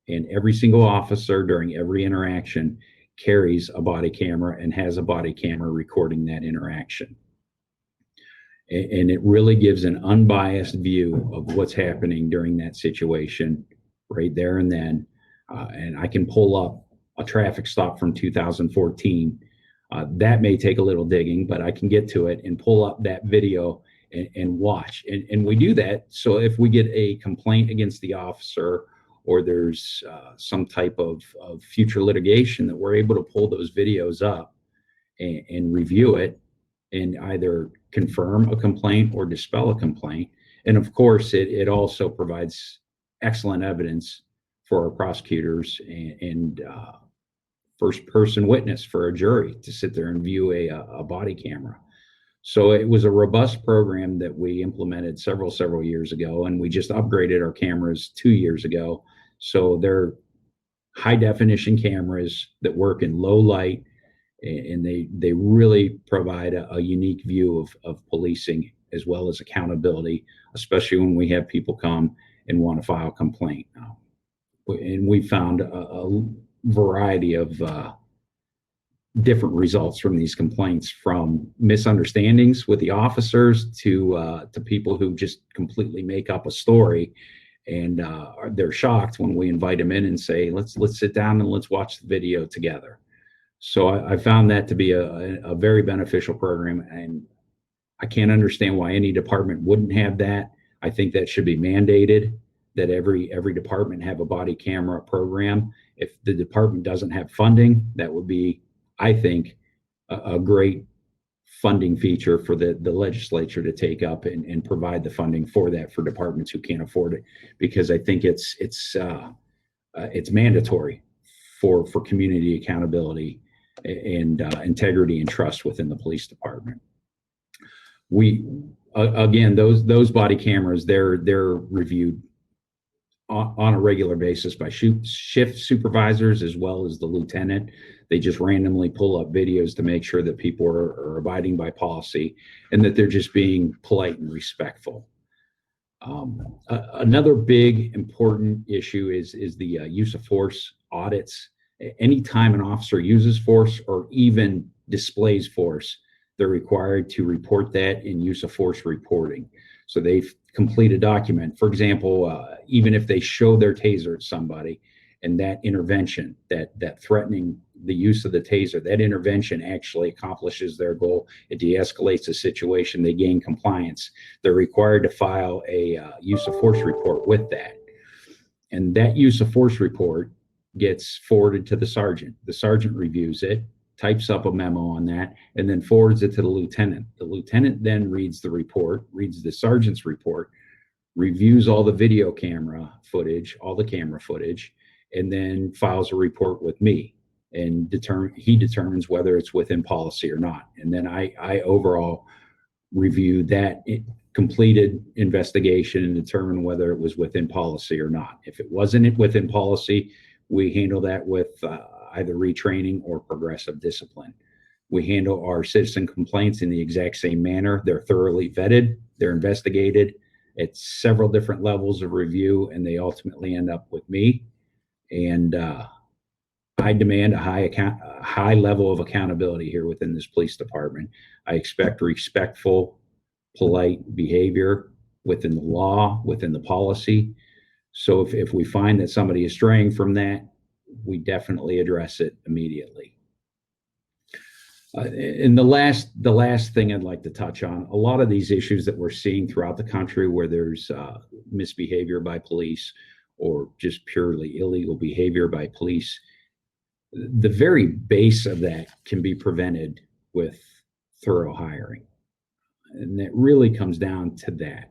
And every single officer during every interaction carries a body camera and has a body camera recording that interaction. And it really gives an unbiased view of what's happening during that situation right there and then. And I can pull up a traffic stop from 2014. That may take a little digging, but I can get to it and pull up that video and watch. And we do that so if we get a complaint against the officer or there's some type of future litigation, that we're able to pull those videos up and review it and either confirm a complaint or dispel a complaint. And of course, it also provides excellent evidence for our prosecutors and first-person witness for a jury to sit there and view a body camera. So it was a robust program that we implemented several years ago, and we just upgraded our cameras 2 years ago. So they're high-definition cameras that work in low light, and they really provide a unique view of policing as well as accountability, especially when we have people come and want to file a complaint. And we found a variety of different results from these complaints, from misunderstandings with the officers to people who just completely make up a story, and they're shocked when we invite them in and say, let's sit down and let's watch the video together. So I found that to be a very beneficial program, and I can't understand why any department wouldn't have that. I think that should be mandated, that every department have a body camera program. If the department doesn't have funding, that would be, I think, a great funding feature for the legislature to take up and provide the funding for that for departments who can't afford it, because I think it's mandatory for community accountability and integrity and trust within the police department. We again, those body cameras, they're reviewed on a regular basis by shift supervisors as well as the lieutenant. They just randomly pull up videos to make sure that people are abiding by policy and that they're just being polite and respectful. Another big important issue is the use of force audits. Anytime an officer uses force or even displays force, they're required to report that in use of force reporting. So they complete a document. For example, even if they show their taser at somebody, and that intervention, that threatening the use of the taser, that intervention actually accomplishes their goal. It de-escalates the situation. They gain compliance. They're required to file a use of force report with that. And that use of force report gets forwarded to the sergeant. The sergeant reviews it, types up a memo on that, and then forwards it to the lieutenant. The lieutenant then reads the report, reads the sergeant's report, reviews all the video camera footage, all the camera footage, and then files a report with me. And he determines whether it's within policy or not. And then I overall review that completed investigation and determine whether it was within policy or not. If it wasn't within policy, we handle that with either retraining or progressive discipline. We handle our citizen complaints in the exact same manner. They're thoroughly vetted, they're investigated at several different levels of review, and they ultimately end up with me. And I demand a high level of accountability here within this police department. I expect respectful, polite behavior within the law, within the policy. So if we find that somebody is straying from that, we definitely address it immediately. And the last thing I'd like to touch on, a lot of these issues that we're seeing throughout the country where there's misbehavior by police or just purely illegal behavior by police, the very base of that can be prevented with thorough hiring. And that really comes down to that.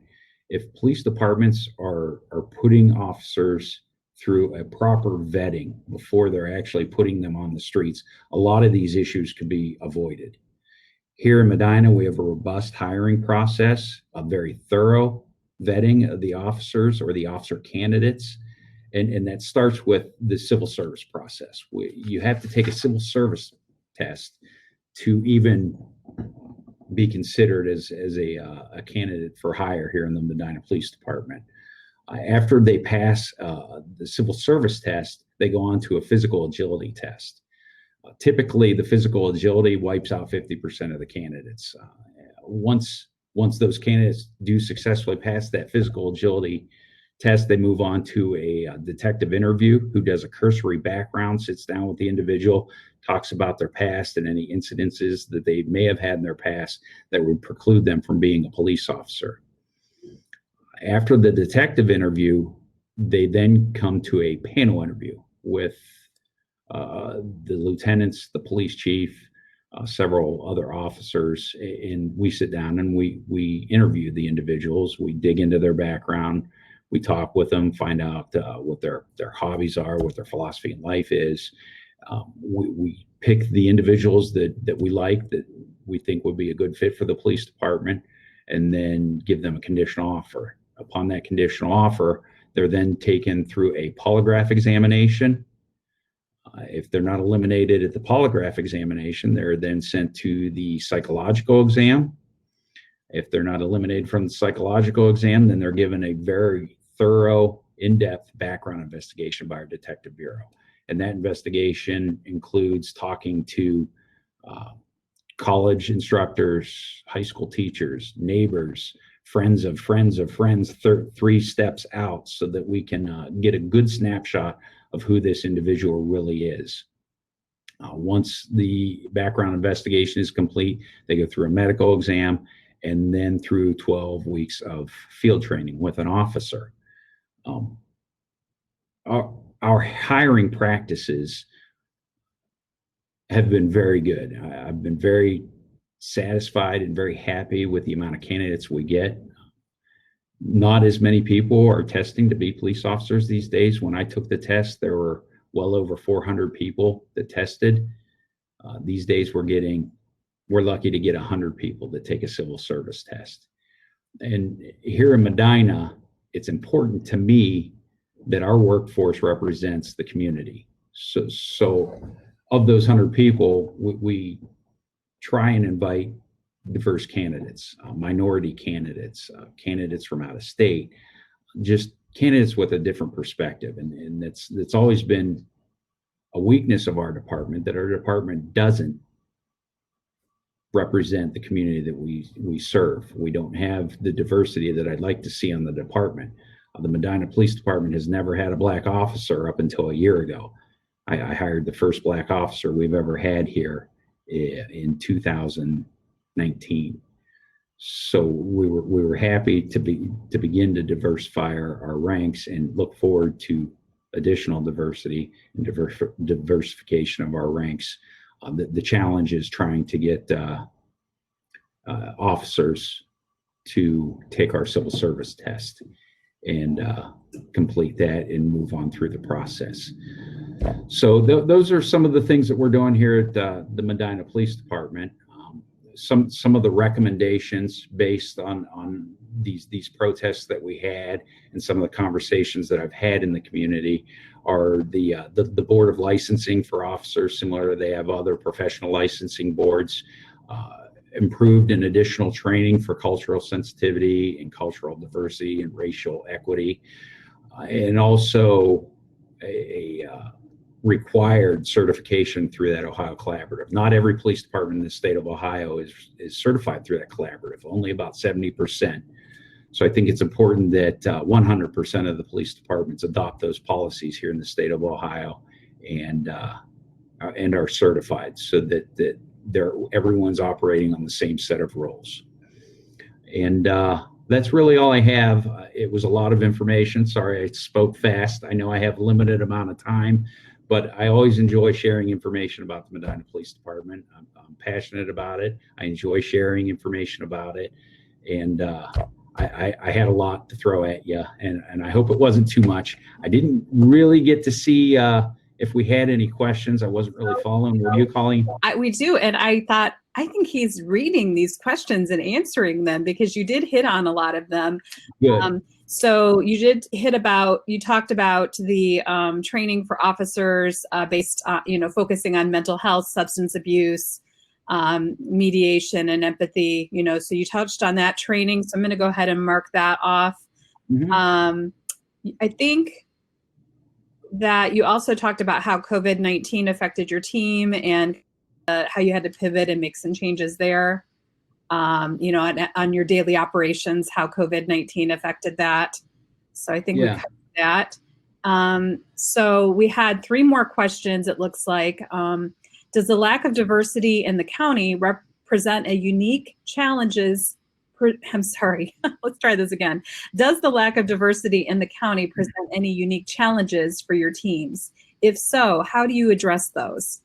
If police departments are putting officers through a proper vetting before they're actually putting them on the streets, a lot of these issues could be avoided. Here in Medina, we have a robust hiring process, a very thorough vetting of the officers or the officer candidates. And that starts with the civil service process. You have to take a civil service test to even be considered as a candidate for hire here in the Medina Police Department. After they pass the civil service test, they go on to a physical agility test. Typically, the physical agility wipes out 50% of the candidates. Once those candidates do successfully pass that physical agility test, they move on to a detective interview who does a cursory background, sits down with the individual, talks about their past and any incidences that they may have had in their past that would preclude them from being a police officer. After the detective interview, they then come to a panel interview with the lieutenants, the police chief, several other officers, and we sit down and we interview the individuals. We dig into their background. We talk with them, find out what their hobbies are, what their philosophy in life is. We pick the individuals that we like, that we think would be a good fit for the police department, and then give them a conditional offer. Upon that conditional offer, they're then taken through a polygraph examination. If they're not eliminated at the polygraph examination, they're then sent to the psychological exam. If they're not eliminated from the psychological exam, then they're given a very thorough, in-depth background investigation by our detective bureau. And that investigation includes talking to college instructors, high school teachers, neighbors, friends of friends of friends, 3 steps out, so that we can get a good snapshot of who this individual really is. Once the background investigation is complete, they go through a medical exam and then through 12 weeks of field training with an officer. Our hiring practices have been very good. I've been very satisfied and very happy with the amount of candidates we get. Not as many people are testing to be police officers these days. When I took the test, there were well over 400 people that tested. These days we're lucky to get 100 people that take a civil service test. And here in Medina, it's important to me that our workforce represents the community. So of those 100 people, we try and invite diverse candidates, minority candidates, candidates from out of state, just candidates with a different perspective. And that's always been a weakness of our department, that our department doesn't represent the community that we serve. We don't have the diversity that I'd like to see on the department. The Medina Police Department has never had a black officer up until a year ago. I hired the first black officer we've ever had here in 2019. So we were happy to begin to diversify our ranks and look forward to additional diversity and diversification of our ranks. The challenge is trying to get officers to take our civil service test and complete that and move on through the process. So those are some of the things that we're doing here at the Medina Police Department. Some of the recommendations based on these protests that we had and some of the conversations that I've had in the community are the Board of Licensing for officers, similar to they have other professional licensing boards, improved and additional training for cultural sensitivity and cultural diversity and racial equity, and also a required certification through that Ohio Collaborative. Not every police department in the state of Ohio is certified through that collaborative, only about 70%. So I think it's important that 100% of the police departments adopt those policies here in the state of Ohio and are certified so that everyone's operating on the same set of rules. And that's really all I have. It was a lot of information. Sorry, I spoke fast. I know I have a limited amount of time, but I always enjoy sharing information about the Medina Police Department. I'm passionate about it. I enjoy sharing information about it. And I had a lot to throw at you, and I hope it wasn't too much. I didn't really get to see if we had any questions. I wasn't really following. Were you calling? We do, and I think he's reading these questions and answering them because you did hit on a lot of them. Good. So you talked about the training for officers based on, focusing on mental health, substance abuse, mediation and empathy, so you touched on that training. So I'm going to go ahead and mark that off. Mm-hmm. I think that you also talked about how COVID-19 affected your team and how you had to pivot and make some changes there. On your daily operations, how COVID-19 affected that. So I think we covered that. So we had 3 more questions, it looks like. Does the lack of diversity in the county represent a unique challenges? Let's try this again. Does the lack of diversity in the county present any unique challenges for your teams? If so, how do you address those?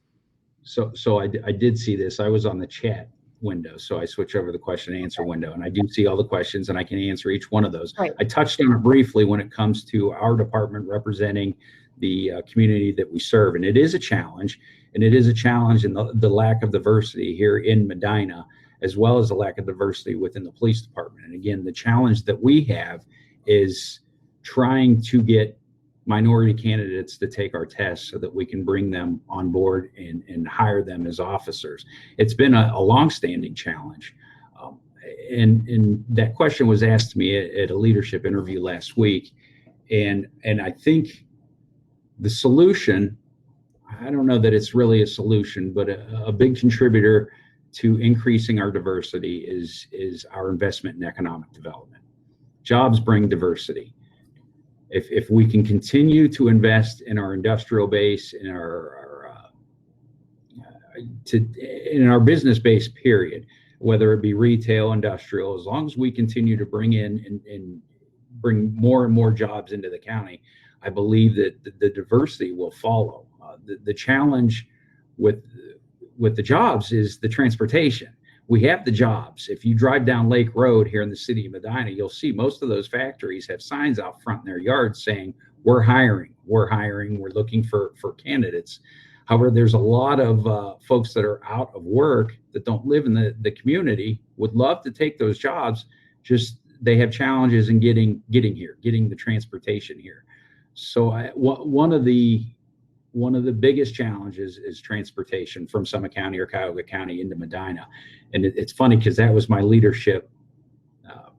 So I did see this. I was on the chat window, so I switch over the question and answer window, and I do see all the questions and I can answer each one of those. Right. I touched on it briefly when it comes to our department representing the community that we serve, and it is a challenge, in the lack of diversity here in Medina, as well as the lack of diversity within the police department. And again, the challenge that we have is trying to get minority candidates to take our tests so that we can bring them on board and hire them as officers. It's been a longstanding challenge. And that question was asked to me at a leadership interview last week. And I think the solution, I don't know that it's really a solution, but a big contributor to increasing our diversity is our investment in economic development. Jobs bring diversity. If we can continue to invest in our industrial base, in our business base, period, whether it be retail, industrial, as long as we continue to bring in and bring more and more jobs into the county, I believe that the diversity will follow. The challenge with the jobs is the transportation. We have the jobs. If you drive down Lake Road here in the city of Medina, you'll see most of those factories have signs out front in their yards saying, we're hiring, we're looking for candidates. However, there's a lot of folks that are out of work that don't live in the community, would love to take those jobs, just they have challenges in getting here, getting the transportation here. So one of the biggest challenges is transportation from Summit County or Cuyahoga County into Medina. And it's funny because that was my leadership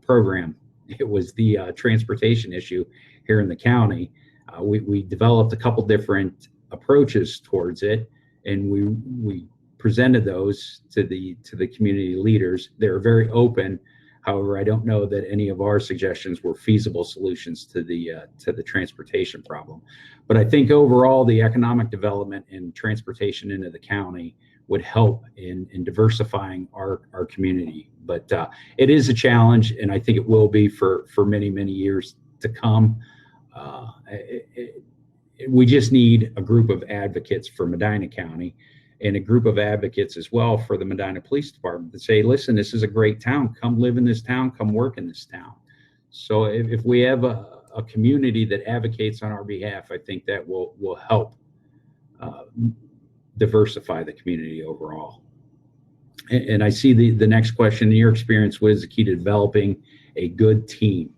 program. It was the transportation issue here in the county. We developed a couple different approaches towards it, and we presented those to the community leaders. They're very open. However, I don't know that any of our suggestions were feasible solutions to the transportation problem. But I think overall, the economic development and transportation into the county would help in diversifying our community. But it is a challenge, and I think it will be for many, many years to come. We just need a group of advocates for Medina County and a group of advocates as well for the Medina Police Department to say, listen, this is a great town. Come live in this town. Come work in this town. So if we have a community that advocates on our behalf, I think that will help diversify the community overall. And I see the next question, in your experience, what is the key to developing a good team?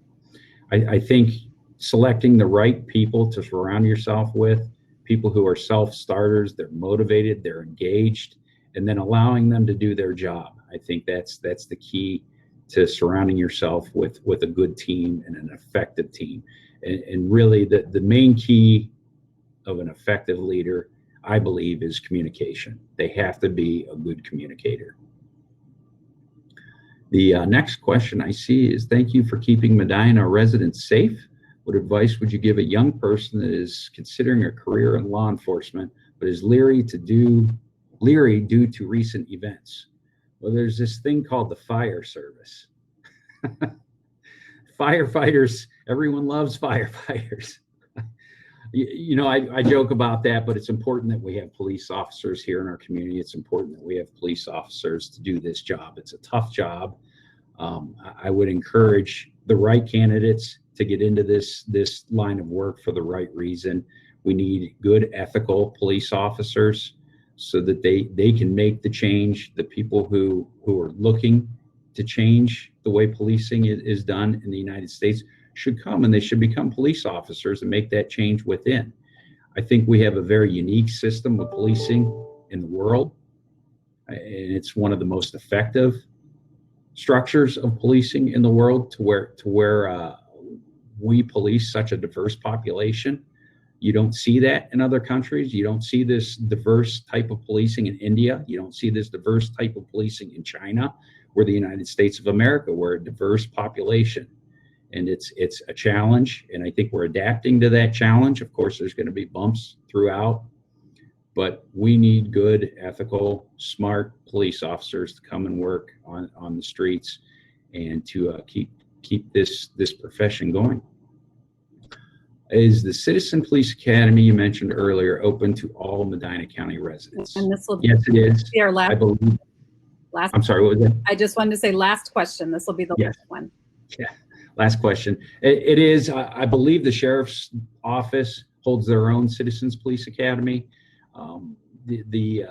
I think selecting the right people to surround yourself with, people who are self-starters, they're motivated, they're engaged, and then allowing them to do their job. I think that's the key to surrounding yourself with a good team and an effective team. And really the main key of an effective leader, I believe, is communication. They have to be a good communicator. The next question I see is, thank you for keeping Medina residents safe. What advice would you give a young person that is considering a career in law enforcement, but is leery due to recent events? Well, there's this thing called the fire service. Firefighters, everyone loves firefighters. I joke about that, but it's important that we have police officers here in our community. It's important that we have police officers to do this job. It's a tough job. I would encourage the right candidates to get into this line of work for the right reason. We need good, ethical police officers so that they can make the change. The people who are looking to change the way policing is done in the United States should come, and they should become police officers and make that change within. I think we have a very unique system of policing in the world, and it's one of the most effective structures of policing in the world to where we police such a diverse population. You don't see that in other countries. You don't see this diverse type of policing in India. You don't see this diverse type of policing in China. We're the United States of America. We're a diverse population, and it's a challenge, and I think we're adapting to that challenge. Of course, there's going to be bumps throughout, but we need good, ethical, smart police officers to come and work on the streets and to keep this profession going. Is the Citizen Police Academy you mentioned earlier open to all Medina County residents? And this will yes, it is. be our last. I believe. Last. I'm sorry. What was that? I just wanted to say last question. This will be the last one. Yeah. Last question. It is. I believe the sheriff's office holds their own Citizens Police Academy. The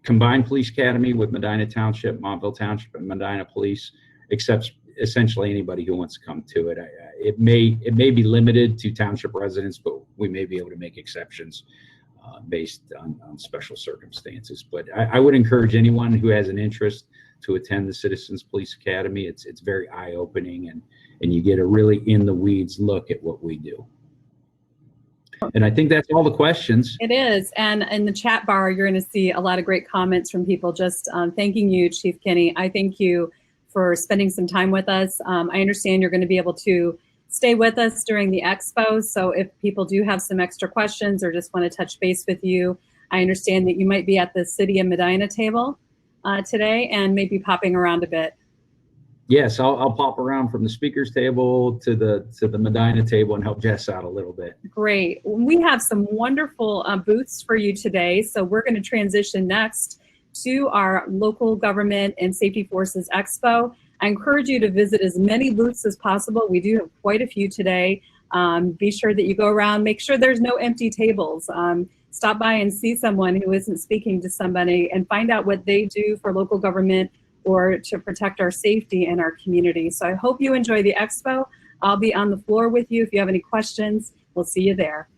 combined police academy with Medina Township, Montville Township, and Medina Police accepts essentially anybody who wants to come to it. It may be limited to township residents, but we may be able to make exceptions based on special circumstances. But I would encourage anyone who has an interest to attend the Citizens Police Academy. It's very eye-opening, and you get a really in-the-weeds look at what we do. And I think that's all the questions. It is. And in the chat bar, you're going to see a lot of great comments from people just thanking you, Chief Kinney. I thank you for spending some time with us. I understand you're going to be able to stay with us during the expo. So if people do have some extra questions or just want to touch base with you, I understand that you might be at the City of Medina table today and maybe popping around a bit. Yes, I'll pop around from the speakers table to the Medina table and help Jess out a little bit. Great. We have some wonderful booths for you today. So we're going to transition next to our Local Government and Safety Forces Expo. I encourage you to visit as many booths as possible. We do have quite a few today. Be sure that you go around, make sure there's no empty tables. Stop by and see someone who isn't speaking to somebody and find out what they do for local government or to protect our safety in our community. So I hope you enjoy the expo. I'll be on the floor with you. If you have any questions, we'll see you there.